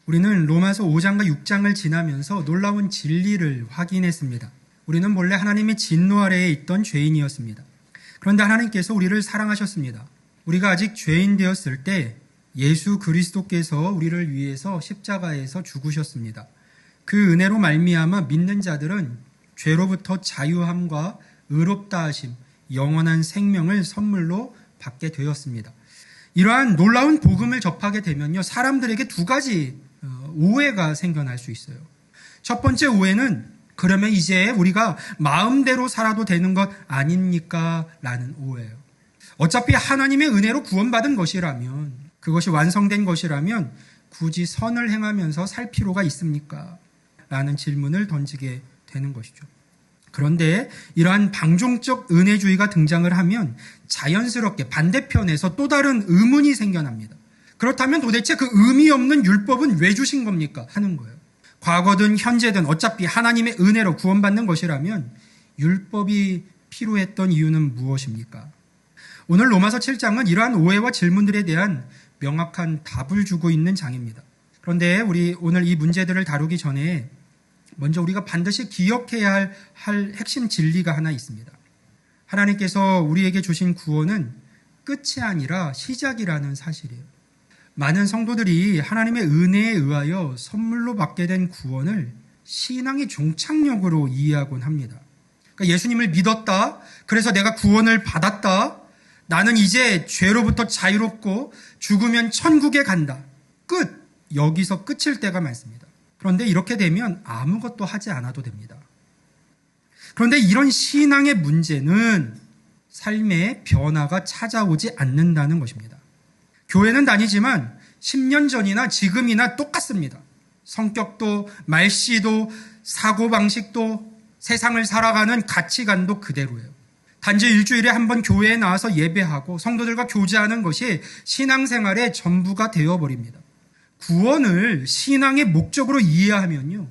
우리는 로마서 5장과 6장을 지나면서 놀라운 진리를 확인했습니다. 우리는 본래 하나님의 진노 아래에 있던 죄인이었습니다. 그런데 하나님께서 우리를 사랑하셨습니다. 우리가 아직 죄인 되었을 때 예수 그리스도께서 우리를 위해서 십자가에서 죽으셨습니다. 그 은혜로 말미암아 믿는 자들은 죄로부터 자유함과 의롭다 하심, 영원한 생명을 선물로 받게 되었습니다. 이러한 놀라운 복음을 접하게 되면요, 사람들에게 두 가지 오해가 생겨날 수 있어요. 첫 번째 오해는 그러면 이제 우리가 마음대로 살아도 되는 것 아닙니까? 라는 오해예요. 어차피 하나님의 은혜로 구원받은 것이라면, 그것이 완성된 것이라면 굳이 선을 행하면서 살 필요가 있습니까? 라는 질문을 던지게 되는 것이죠. 그런데 이러한 방종적 은혜주의가 등장을 하면 자연스럽게 반대편에서 또 다른 의문이 생겨납니다. 그렇다면 도대체 그 의미 없는 율법은 왜 주신 겁니까? 하는 거예요. 과거든 현재든 어차피 하나님의 은혜로 구원받는 것이라면 율법이 필요했던 이유는 무엇입니까? 오늘 로마서 7장은 이러한 오해와 질문들에 대한 명확한 답을 주고 있는 장입니다. 그런데 우리 오늘 이 문제들을 다루기 전에 먼저 우리가 반드시 기억해야 할 핵심 진리가 하나 있습니다. 하나님께서 우리에게 주신 구원은 끝이 아니라 시작이라는 사실이에요. 많은 성도들이 하나님의 은혜에 의하여 선물로 받게 된 구원을 신앙의 종착역으로 이해하곤 합니다. 그러니까 예수님을 믿었다, 그래서 내가 구원을 받았다, 나는 이제 죄로부터 자유롭고 죽으면 천국에 간다. 끝! 여기서 끝일 때가 많습니다. 그런데 이렇게 되면 아무것도 하지 않아도 됩니다. 그런데 이런 신앙의 문제는 삶의 변화가 찾아오지 않는다는 것입니다. 교회는 다니지만 10년 전이나 지금이나 똑같습니다. 성격도, 말씨도, 사고방식도, 세상을 살아가는 가치관도 그대로예요. 단지 일주일에 한 번 교회에 나와서 예배하고 성도들과 교제하는 것이 신앙생활의 전부가 되어버립니다. 구원을 신앙의 목적으로 이해하면요,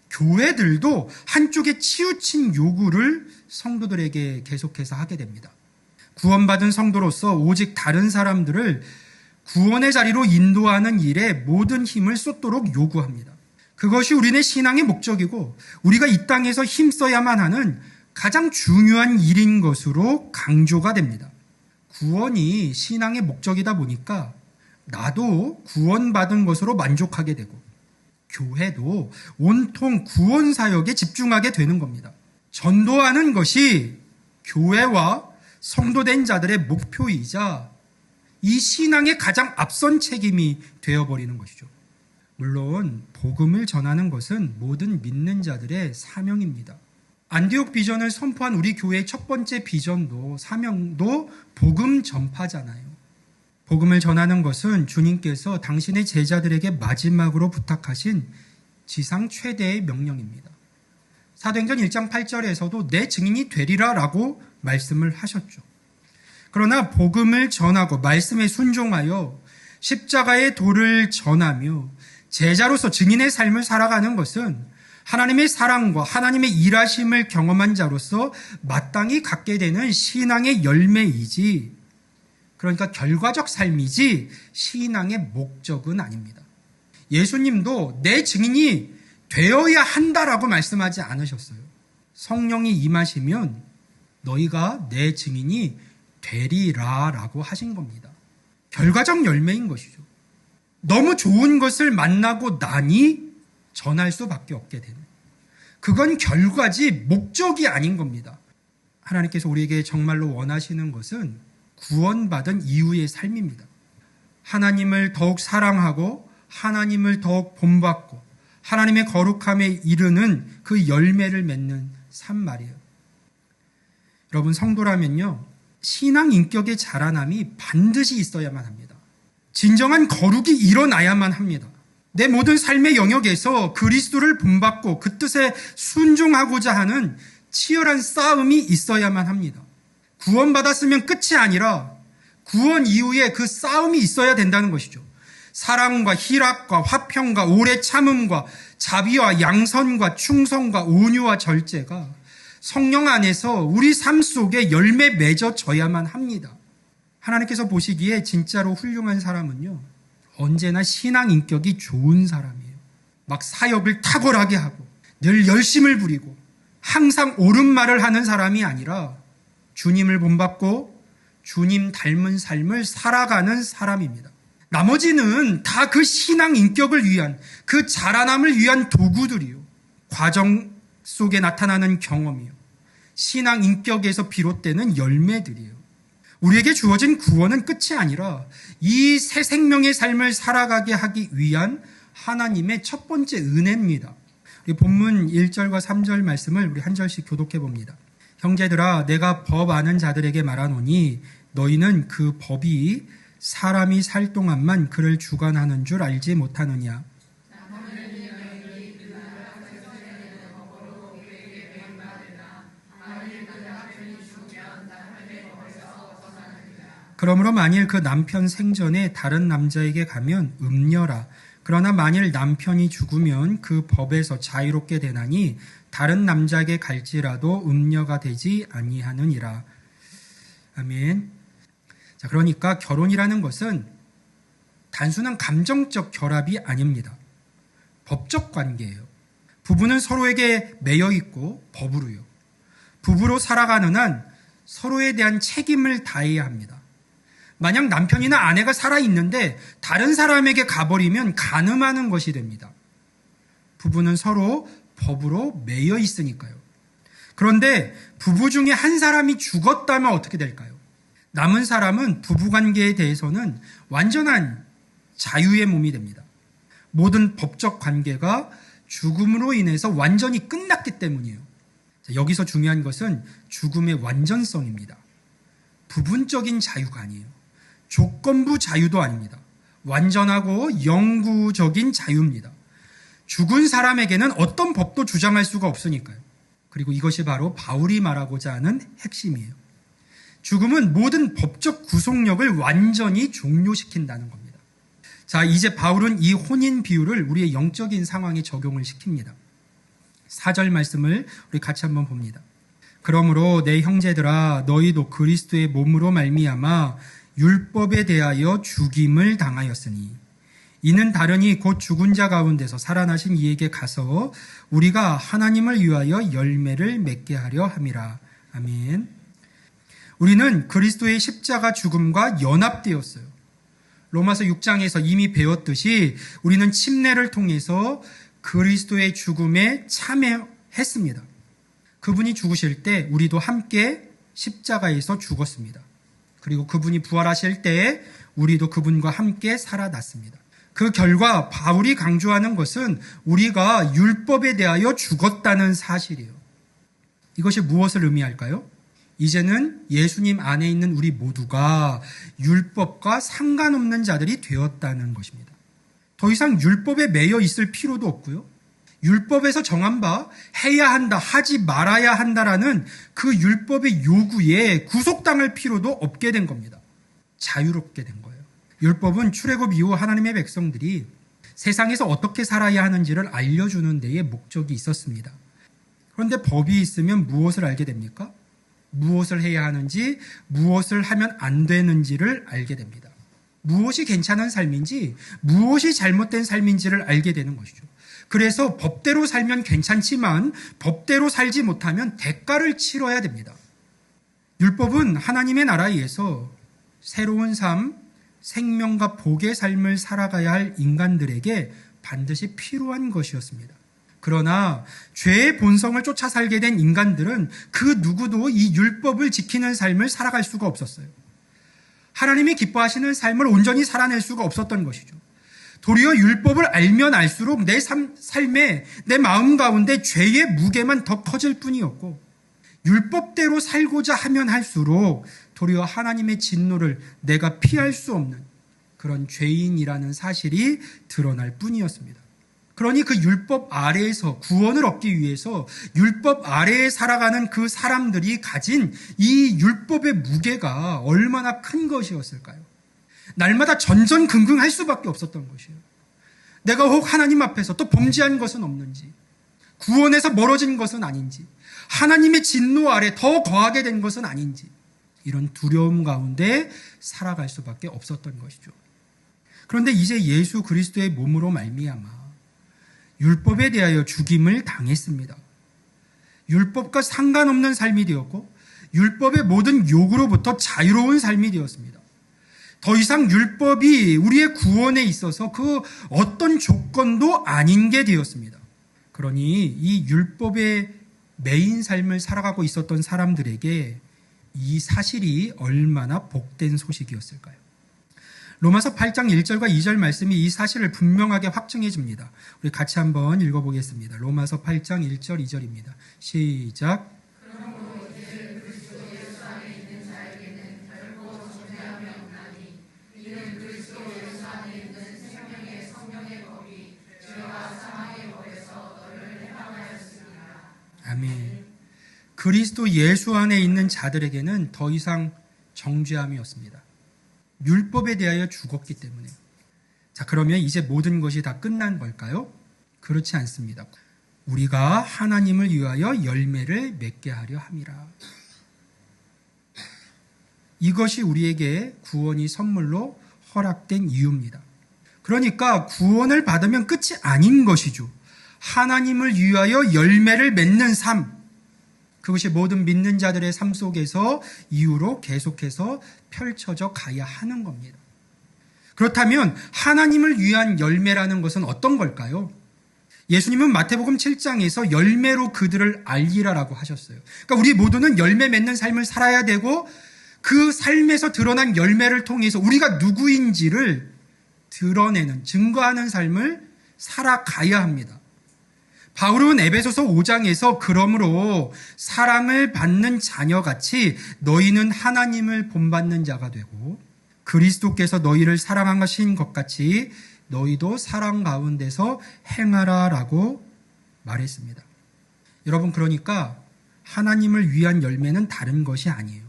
교회들도 한쪽에 치우친 요구를 성도들에게 계속해서 하게 됩니다. 구원받은 성도로서 오직 다른 사람들을 구원의 자리로 인도하는 일에 모든 힘을 쏟도록 요구합니다. 그것이 우리네 신앙의 목적이고 우리가 이 땅에서 힘써야만 하는 가장 중요한 일인 것으로 강조가 됩니다. 구원이 신앙의 목적이다 보니까 나도 구원받은 것으로 만족하게 되고 교회도 온통 구원 사역에 집중하게 되는 겁니다. 전도하는 것이 교회와 성도된 자들의 목표이자 이 신앙의 가장 앞선 책임이 되어버리는 것이죠. 물론 복음을 전하는 것은 모든 믿는 자들의 사명입니다. 안디옥 비전을 선포한 우리 교회의 첫 번째 비전도 사명도 복음 전파잖아요. 복음을 전하는 것은 주님께서 당신의 제자들에게 마지막으로 부탁하신 지상 최대의 명령입니다. 사도행전 1장 8절에서도 내 증인이 되리라 라고 말씀을 하셨죠. 그러나 복음을 전하고 말씀에 순종하여 십자가의 도를 전하며 제자로서 증인의 삶을 살아가는 것은 하나님의 사랑과 하나님의 일하심을 경험한 자로서 마땅히 갖게 되는 신앙의 열매이지, 그러니까 결과적 삶이지 신앙의 목적은 아닙니다. 예수님도 내 증인이 되어야 한다라고 말씀하지 않으셨어요. 성령이 임하시면 너희가 내 증인이 되리라라고 하신 겁니다. 결과적 열매인 것이죠. 너무 좋은 것을 만나고 나니 전할 수밖에 없게 되는, 그건 결과지 목적이 아닌 겁니다. 하나님께서 우리에게 정말로 원하시는 것은 구원받은 이후의 삶입니다. 하나님을 더욱 사랑하고 하나님을 더욱 본받고 하나님의 거룩함에 이르는 그 열매를 맺는 삶 말이에요. 여러분, 성도라면요, 신앙 인격의 자라남이 반드시 있어야만 합니다. 진정한 거룩이 일어나야만 합니다. 내 모든 삶의 영역에서 그리스도를 본받고 그 뜻에 순종하고자 하는 치열한 싸움이 있어야만 합니다. 구원받았으면 끝이 아니라 구원 이후에 그 싸움이 있어야 된다는 것이죠. 사랑과 희락과 화평과 오래 참음과 자비와 양선과 충성과 온유와 절제가 성령 안에서 우리 삶 속에 열매 맺어져야만 합니다. 하나님께서 보시기에 진짜로 훌륭한 사람은요, 언제나 신앙 인격이 좋은 사람이에요. 막 사역을 탁월하게 하고 늘 열심을 부리고 항상 옳은 말을 하는 사람이 아니라 주님을 본받고 주님 닮은 삶을 살아가는 사람입니다. 나머지는 다 그 신앙 인격을 위한, 그 자라남을 위한 도구들이요. 과정 속에 나타나는 경험이요. 신앙 인격에서 비롯되는 열매들이에요. 우리에게 주어진 구원은 끝이 아니라 이 새 생명의 삶을 살아가게 하기 위한 하나님의 첫 번째 은혜입니다. 우리 본문 1절과 3절 말씀을 우리 한 절씩 교독해 봅니다. 형제들아, 내가 법 아는 자들에게 말하노니 너희는 그 법이 사람이 살 동안만 그를 주관하는 줄 알지 못하느냐. 그러므로 만일 그 남편 생전에 다른 남자에게 가면 음녀라. 그러나 만일 남편이 죽으면 그 법에서 자유롭게 되나니 다른 남자에게 갈지라도 음녀가 되지 아니하느니라. 아멘. 자, 그러니까 결혼이라는 것은 단순한 감정적 결합이 아닙니다. 법적 관계예요. 부부는 서로에게 매여 있고 법으로요. 부부로 살아가는 한 서로에 대한 책임을 다해야 합니다. 만약 남편이나 아내가 살아있는데 다른 사람에게 가버리면 간음하는 것이 됩니다. 부부는 서로 법으로 매여 있으니까요. 그런데 부부 중에 한 사람이 죽었다면 어떻게 될까요? 남은 사람은 부부관계에 대해서는 완전한 자유의 몸이 됩니다. 모든 법적 관계가 죽음으로 인해서 완전히 끝났기 때문이에요. 여기서 중요한 것은 죽음의 완전성입니다. 부분적인 자유가 아니에요. 조건부 자유도 아닙니다. 완전하고 영구적인 자유입니다. 죽은 사람에게는 어떤 법도 주장할 수가 없으니까요. 그리고 이것이 바로 바울이 말하고자 하는 핵심이에요. 죽음은 모든 법적 구속력을 완전히 종료시킨다는 겁니다. 자, 이제 바울은 이 혼인 비유를 우리의 영적인 상황에 적용을 시킵니다. 4절 말씀을 우리 같이 한번 봅니다. 그러므로 내 형제들아, 너희도 그리스도의 몸으로 말미암아 율법에 대하여 죽임을 당하였으니 이는 다르니 곧 죽은 자 가운데서 살아나신 이에게 가서 우리가 하나님을 위하여 열매를 맺게 하려 함이라. 아멘. 우리는 그리스도의 십자가 죽음과 연합되었어요. 로마서 6장에서 이미 배웠듯이 우리는 침례를 통해서 그리스도의 죽음에 참여했습니다. 그분이 죽으실 때 우리도 함께 십자가에서 죽었습니다. 그리고 그분이 부활하실 때 우리도 그분과 함께 살아났습니다. 그 결과 바울이 강조하는 것은 우리가 율법에 대하여 죽었다는 사실이에요. 이것이 무엇을 의미할까요? 이제는 예수님 안에 있는 우리 모두가 율법과 상관없는 자들이 되었다는 것입니다. 더 이상 율법에 매여 있을 필요도 없고요. 율법에서 정한 바 해야 한다, 하지 말아야 한다라는 그 율법의 요구에 구속당할 필요도 없게 된 겁니다. 자유롭게 된 거예요. 율법은 출애굽 이후 하나님의 백성들이 세상에서 어떻게 살아야 하는지를 알려주는 데에 목적이 있었습니다. 그런데 법이 있으면 무엇을 알게 됩니까? 무엇을 해야 하는지, 무엇을 하면 안 되는지를 알게 됩니다. 무엇이 괜찮은 삶인지, 무엇이 잘못된 삶인지를 알게 되는 것이죠. 그래서 법대로 살면 괜찮지만 법대로 살지 못하면 대가를 치러야 됩니다. 율법은 하나님의 나라에서 새로운 삶, 생명과 복의 삶을 살아가야 할 인간들에게 반드시 필요한 것이었습니다. 그러나 죄의 본성을 쫓아 살게 된 인간들은 그 누구도 이 율법을 지키는 삶을 살아갈 수가 없었어요. 하나님이 기뻐하시는 삶을 온전히 살아낼 수가 없었던 것이죠. 도리어 율법을 알면 알수록 내 삶에, 내 마음 가운데 죄의 무게만 더 커질 뿐이었고, 율법대로 살고자 하면 할수록 도리어 하나님의 진노를 내가 피할 수 없는 그런 죄인이라는 사실이 드러날 뿐이었습니다. 그러니 그 율법 아래에서 구원을 얻기 위해서 율법 아래에 살아가는 그 사람들이 가진 이 율법의 무게가 얼마나 큰 것이었을까요? 날마다 전전긍긍할 수밖에 없었던 것이에요. 내가 혹 하나님 앞에서 또 범죄한 것은 없는지, 구원에서 멀어진 것은 아닌지, 하나님의 진노 아래 더 거하게 된 것은 아닌지, 이런 두려움 가운데 살아갈 수밖에 없었던 것이죠. 그런데 이제 예수 그리스도의 몸으로 말미암아 율법에 대하여 죽임을 당했습니다. 율법과 상관없는 삶이 되었고 율법의 모든 요구로부터 자유로운 삶이 되었습니다. 더 이상 율법이 우리의 구원에 있어서 그 어떤 조건도 아닌 게 되었습니다. 그러니 이 율법의 매인 삶을 살아가고 있었던 사람들에게 이 사실이 얼마나 복된 소식이었을까요? 로마서 8장 1절과 2절 말씀이 이 사실을 분명하게 확증해 줍니다. 우리 같이 한번 읽어보겠습니다. 로마서 8장 1절 2절입니다. 시작. 아멘. 그리스도 예수 안에 있는 자들에게는 더 이상 정죄함이 없습니다. 율법에 대하여 죽었기 때문에. 자, 그러면 이제 모든 것이 다 끝난 걸까요? 그렇지 않습니다. 우리가 하나님을 위하여 열매를 맺게 하려 함이라. 이것이 우리에게 구원이 선물로 허락된 이유입니다. 그러니까 구원을 받으면 끝이 아닌 것이죠. 하나님을 위하여 열매를 맺는 삶, 그것이 모든 믿는 자들의 삶 속에서 이후로 계속해서 펼쳐져 가야 하는 겁니다. 그렇다면 하나님을 위한 열매라는 것은 어떤 걸까요? 예수님은 마태복음 7장에서 열매로 그들을 알리라라고 하셨어요. 그러니까 우리 모두는 열매 맺는 삶을 살아야 되고 그 삶에서 드러난 열매를 통해서 우리가 누구인지를 드러내는, 증거하는 삶을 살아가야 합니다. 바울은 에베소서 5장에서 그러므로 사랑을 받는 자녀같이 너희는 하나님을 본받는 자가 되고 그리스도께서 너희를 사랑하신 것 같이 너희도 사랑 가운데서 행하라라고 말했습니다. 여러분, 그러니까 하나님을 위한 열매는 다른 것이 아니에요.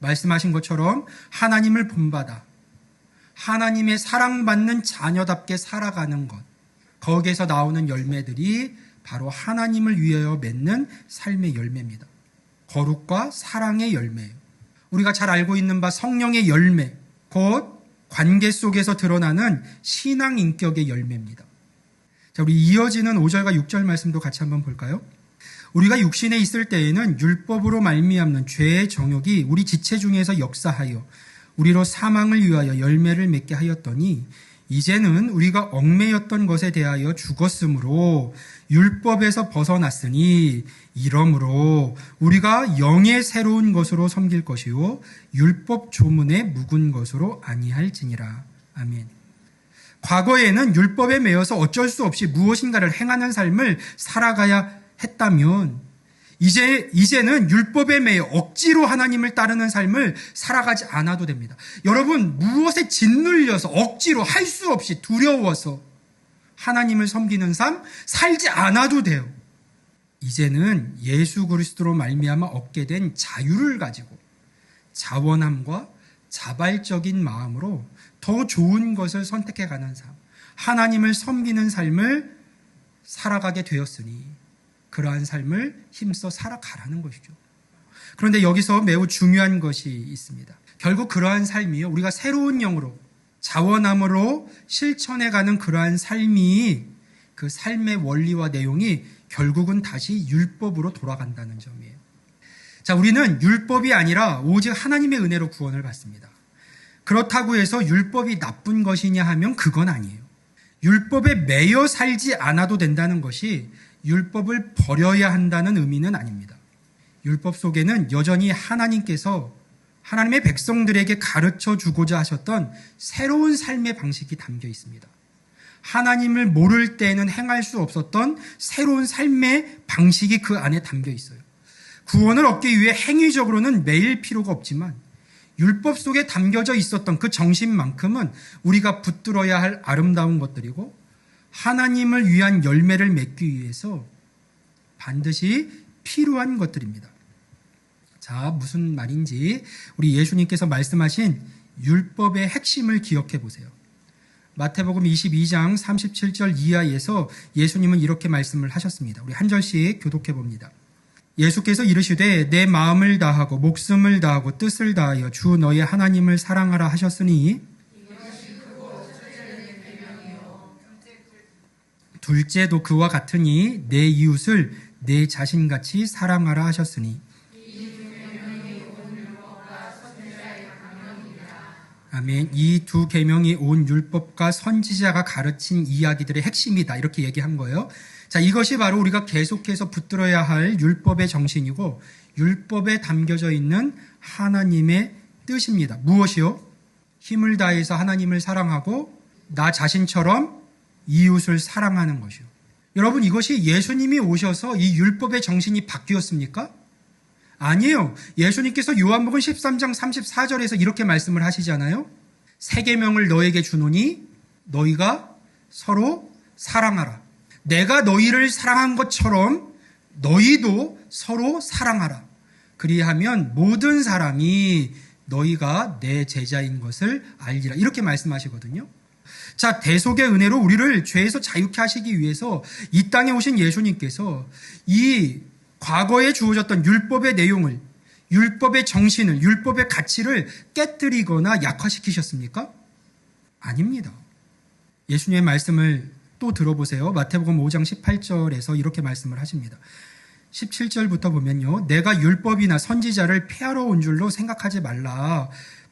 말씀하신 것처럼 하나님을 본받아 하나님의 사랑받는 자녀답게 살아가는 것, 거기에서 나오는 열매들이 바로 하나님을 위하여 맺는 삶의 열매입니다. 거룩과 사랑의 열매예요. 우리가 잘 알고 있는 바 성령의 열매, 곧 관계 속에서 드러나는 신앙 인격의 열매입니다. 자, 우리 이어지는 5절과 6절 말씀도 같이 한번 볼까요? 우리가 육신에 있을 때에는 율법으로 말미암는 죄의 정욕이 우리 지체 중에서 역사하여 우리로 사망을 위하여 열매를 맺게 하였더니 이제는 우리가 얽매였던 것에 대하여 죽었으므로 율법에서 벗어났으니 이러므로 우리가 영의 새로운 것으로 섬길 것이요 율법 조문에 묵은 것으로 아니할지니라. 아멘. 과거에는 율법에 매여서 어쩔 수 없이 무엇인가를 행하는 삶을 살아가야 했다면 이제는 율법에 매여 억지로 하나님을 따르는 삶을 살아가지 않아도 됩니다. 여러분, 무엇에 짓눌려서 억지로 할 수 없이 두려워서 하나님을 섬기는 삶 살지 않아도 돼요. 이제는 예수 그리스도로 말미암아 얻게 된 자유를 가지고 자원함과 자발적인 마음으로 더 좋은 것을 선택해가는 삶, 하나님을 섬기는 삶을 살아가게 되었으니 그러한 삶을 힘써 살아가라는 것이죠. 그런데 여기서 매우 중요한 것이 있습니다. 결국 그러한 삶이요, 우리가 새로운 영으로 자원함으로 실천해가는 그러한 삶이 그 삶의 원리와 내용이 결국은 다시 율법으로 돌아간다는 점이에요. 자, 우리는 율법이 아니라 오직 하나님의 은혜로 구원을 받습니다. 그렇다고 해서 율법이 나쁜 것이냐 하면 그건 아니에요. 율법에 매여 살지 않아도 된다는 것이 율법을 버려야 한다는 의미는 아닙니다. 율법 속에는 여전히 하나님께서 하나님의 백성들에게 가르쳐 주고자 하셨던 새로운 삶의 방식이 담겨 있습니다. 하나님을 모를 때에는 행할 수 없었던 새로운 삶의 방식이 그 안에 담겨 있어요. 구원을 얻기 위해 행위적으로는 매일 필요가 없지만 율법 속에 담겨져 있었던 그 정신만큼은 우리가 붙들어야 할 아름다운 것들이고 하나님을 위한 열매를 맺기 위해서 반드시 필요한 것들입니다. 자, 무슨 말인지 우리 예수님께서 말씀하신 율법의 핵심을 기억해 보세요. 마태복음 22장 37절 이하에서 예수님은 이렇게 말씀을 하셨습니다. 우리 한 절씩 교독해 봅니다. 예수께서 이르시되 내 마음을 다하고 목숨을 다하고 뜻을 다하여 주 너의 하나님을 사랑하라 하셨으니 둘째도 그와 같으니 내 이웃을 내 자신같이 사랑하라 하셨으니. 아멘. 이 두 계명이 온 율법과 선지자가 가르친 이야기들의 핵심이다. 이렇게 얘기한 거예요. 자, 이것이 바로 우리가 계속해서 붙들어야 할 율법의 정신이고 율법에 담겨져 있는 하나님의 뜻입니다. 무엇이요? 힘을 다해서 하나님을 사랑하고 나 자신처럼 이웃을 사랑하는 것이요. 여러분, 이것이 예수님이 오셔서 이 율법의 정신이 바뀌었습니까? 아니에요. 예수님께서 요한복음 13장 34절에서 이렇게 말씀을 하시잖아요. 새 계명을 너에게 주노니 너희가 서로 사랑하라. 내가 너희를 사랑한 것처럼 너희도 서로 사랑하라. 그리하면 모든 사람이 너희가 내 제자인 것을 알리라. 이렇게 말씀하시거든요. 자, 대속의 은혜로 우리를 죄에서 자유케 하시기 위해서 이 땅에 오신 예수님께서 이 과거에 주어졌던 율법의 내용을, 율법의 정신을, 율법의 가치를 깨뜨리거나 약화시키셨습니까? 아닙니다. 예수님의 말씀을 또 들어보세요. 마태복음 5장 18절에서 이렇게 말씀을 하십니다. 17절부터 보면요. 내가 율법이나 선지자를 폐하러 온 줄로 생각하지 말라.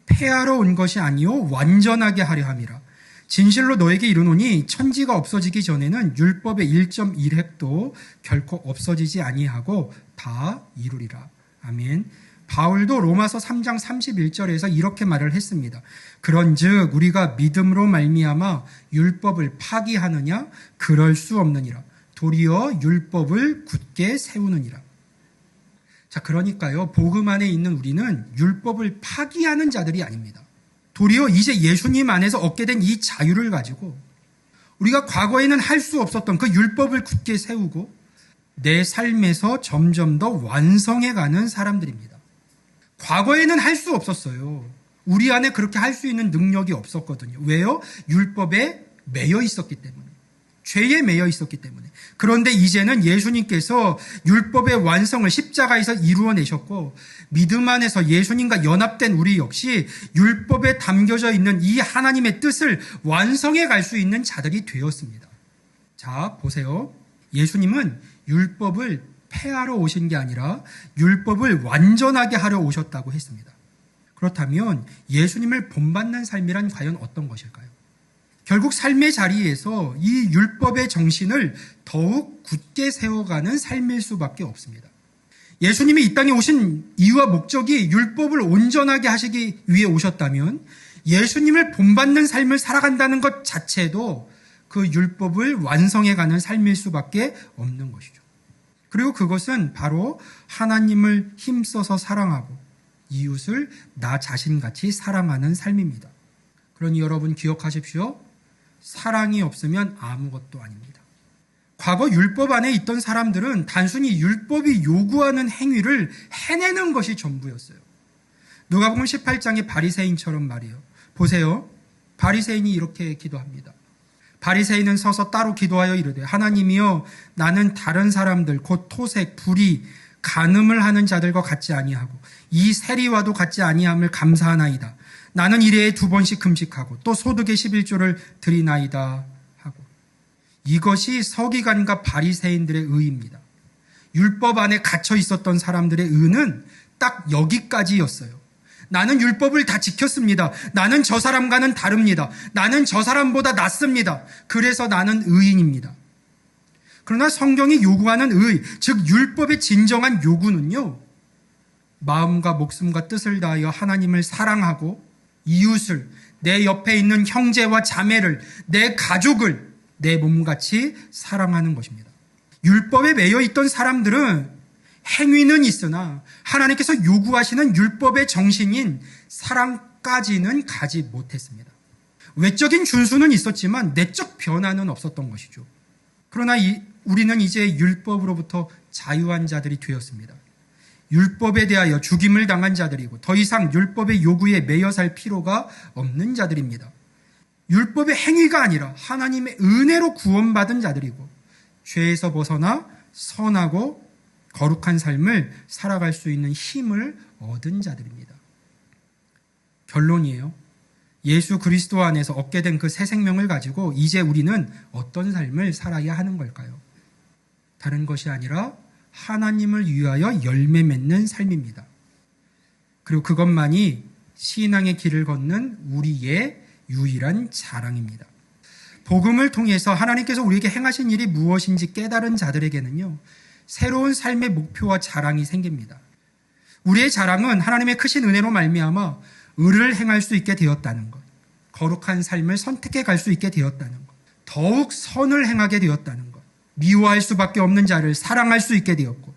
폐하러 온 것이 아니요 완전하게 하려 함이라. 진실로 너에게 이르노니 천지가 없어지기 전에는 율법의 1.1획도 결코 없어지지 아니하고 다 이루리라. 아멘. 바울도 로마서 3장 31절에서 이렇게 말을 했습니다. 그런즉 우리가 믿음으로 말미암아 율법을 파기하느냐? 그럴 수 없느니라. 도리어 율법을 굳게 세우느니라. 자, 그러니까요. 복음 안에 있는 우리는 율법을 파기하는 자들이 아닙니다. 도리어 이제 예수님 안에서 얻게 된 이 자유를 가지고 우리가 과거에는 할 수 없었던 그 율법을 굳게 세우고 내 삶에서 점점 더 완성해가는 사람들입니다. 과거에는 할 수 없었어요. 우리 안에 그렇게 할 수 있는 능력이 없었거든요. 왜요? 율법에 매여 있었기 때문에. 죄에 매여 있었기 때문에. 그런데 이제는 예수님께서 율법의 완성을 십자가에서 이루어내셨고 믿음 안에서 예수님과 연합된 우리 역시 율법에 담겨져 있는 이 하나님의 뜻을 완성해 갈 수 있는 자들이 되었습니다. 자, 보세요. 예수님은 율법을 폐하러 오신 게 아니라 율법을 완전하게 하려 오셨다고 했습니다. 그렇다면 예수님을 본받는 삶이란 과연 어떤 것일까요? 결국 삶의 자리에서 이 율법의 정신을 더욱 굳게 세워가는 삶일 수밖에 없습니다. 예수님이 이 땅에 오신 이유와 목적이 율법을 온전하게 하시기 위해 오셨다면 예수님을 본받는 삶을 살아간다는 것 자체도 그 율법을 완성해가는 삶일 수밖에 없는 것이죠. 그리고 그것은 바로 하나님을 힘써서 사랑하고 이웃을 나 자신같이 사랑하는 삶입니다. 그러니 여러분 기억하십시오. 사랑이 없으면 아무것도 아닙니다. 과거 율법 안에 있던 사람들은 단순히 율법이 요구하는 행위를 해내는 것이 전부였어요. 누가복음 18장의 바리새인처럼 말이에요. 보세요. 바리새인이 이렇게 기도합니다. 바리새인은 서서 따로 기도하여 이르되 하나님이여 나는 다른 사람들 곧 토색, 불의, 간음을 하는 자들과 같지 아니하고 이 세리와도 같지 아니함을 감사하나이다. 나는 일회에 2번씩 금식하고 또 소득의 11조를 드리나이다 하고. 이것이 서기관과 바리새인들의 의입니다. 율법 안에 갇혀 있었던 사람들의 의는 딱 여기까지였어요. 나는 율법을 다 지켰습니다. 나는 저 사람과는 다릅니다. 나는 저 사람보다 낫습니다. 그래서 나는 의인입니다. 그러나 성경이 요구하는 의, 즉 율법의 진정한 요구는요, 마음과 목숨과 뜻을 다하여 하나님을 사랑하고 이웃을, 내 옆에 있는 형제와 자매를, 내 가족을 내 몸같이 사랑하는 것입니다. 율법에 매여 있던 사람들은 행위는 있으나 하나님께서 요구하시는 율법의 정신인 사랑까지는 가지 못했습니다. 외적인 준수는 있었지만 내적 변화는 없었던 것이죠. 그러나 우리는 이제 율법으로부터 자유한 자들이 되었습니다. 율법에 대하여 죽임을 당한 자들이고 더 이상 율법의 요구에 매여 살 필요가 없는 자들입니다. 율법의 행위가 아니라 하나님의 은혜로 구원받은 자들이고 죄에서 벗어나 선하고 거룩한 삶을 살아갈 수 있는 힘을 얻은 자들입니다. 결론이에요. 예수 그리스도 안에서 얻게 된 그 새 생명을 가지고 이제 우리는 어떤 삶을 살아야 하는 걸까요? 다른 것이 아니라 하나님을 위하여 열매 맺는 삶입니다. 그리고 그것만이 신앙의 길을 걷는 우리의 유일한 자랑입니다. 복음을 통해서 하나님께서 우리에게 행하신 일이 무엇인지 깨달은 자들에게는요, 새로운 삶의 목표와 자랑이 생깁니다. 우리의 자랑은 하나님의 크신 은혜로 말미암아 의를 행할 수 있게 되었다는 것, 거룩한 삶을 선택해 갈 수 있게 되었다는 것, 더욱 선을 행하게 되었다는 것, 미워할 수밖에 없는 자를 사랑할 수 있게 되었고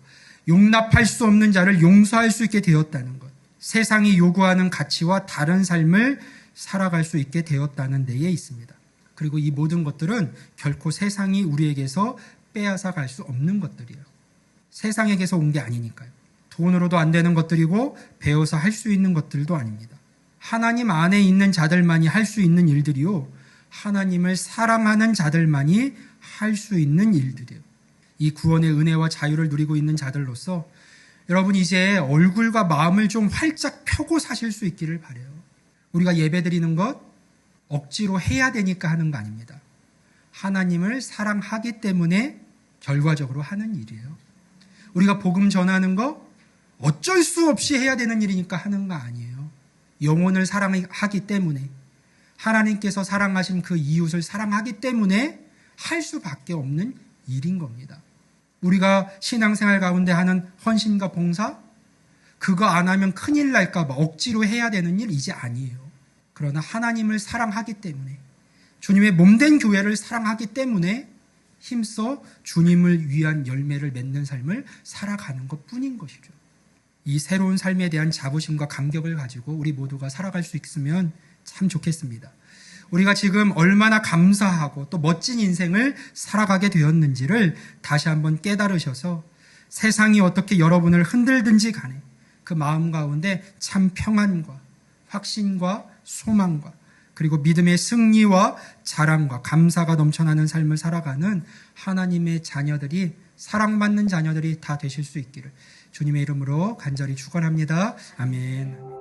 용납할 수 없는 자를 용서할 수 있게 되었다는 것, 세상이 요구하는 가치와 다른 삶을 살아갈 수 있게 되었다는 데에 있습니다. 그리고 이 모든 것들은 결코 세상이 우리에게서 빼앗아 갈 수 없는 것들이에요. 세상에게서 온 게 아니니까요. 돈으로도 안 되는 것들이고 배워서 할 수 있는 것들도 아닙니다. 하나님 안에 있는 자들만이 할 수 있는 일들이요, 하나님을 사랑하는 자들만이 할 수 있는 일들이에요. 이 구원의 은혜와 자유를 누리고 있는 자들로서 여러분 이제 얼굴과 마음을 좀 활짝 펴고 사실 수 있기를 바라요. 우리가 예배드리는 것 억지로 해야 되니까 하는 거 아닙니다. 하나님을 사랑하기 때문에 결과적으로 하는 일이에요. 우리가 복음 전하는 거 어쩔 수 없이 해야 되는 일이니까 하는 거 아니에요. 영혼을 사랑하기 때문에, 하나님께서 사랑하신 그 이웃을 사랑하기 때문에 할 수밖에 없는 일인 겁니다. 우리가 신앙생활 가운데 하는 헌신과 봉사, 그거 안 하면 큰일 날까 봐 억지로 해야 되는 일 이제 아니에요. 그러나 하나님을 사랑하기 때문에, 주님의 몸된 교회를 사랑하기 때문에 힘써 주님을 위한 열매를 맺는 삶을 살아가는 것뿐인 것이죠. 이 새로운 삶에 대한 자부심과 감격을 가지고 우리 모두가 살아갈 수 있으면 참 좋겠습니다. 우리가 지금 얼마나 감사하고 또 멋진 인생을 살아가게 되었는지를 다시 한번 깨달으셔서 세상이 어떻게 여러분을 흔들든지 간에 그 마음 가운데 참 평안과 확신과 소망과 그리고 믿음의 승리와 자랑과 감사가 넘쳐나는 삶을 살아가는 하나님의 자녀들이, 사랑받는 자녀들이 다 되실 수 있기를 주님의 이름으로 간절히 축원합니다. 아멘.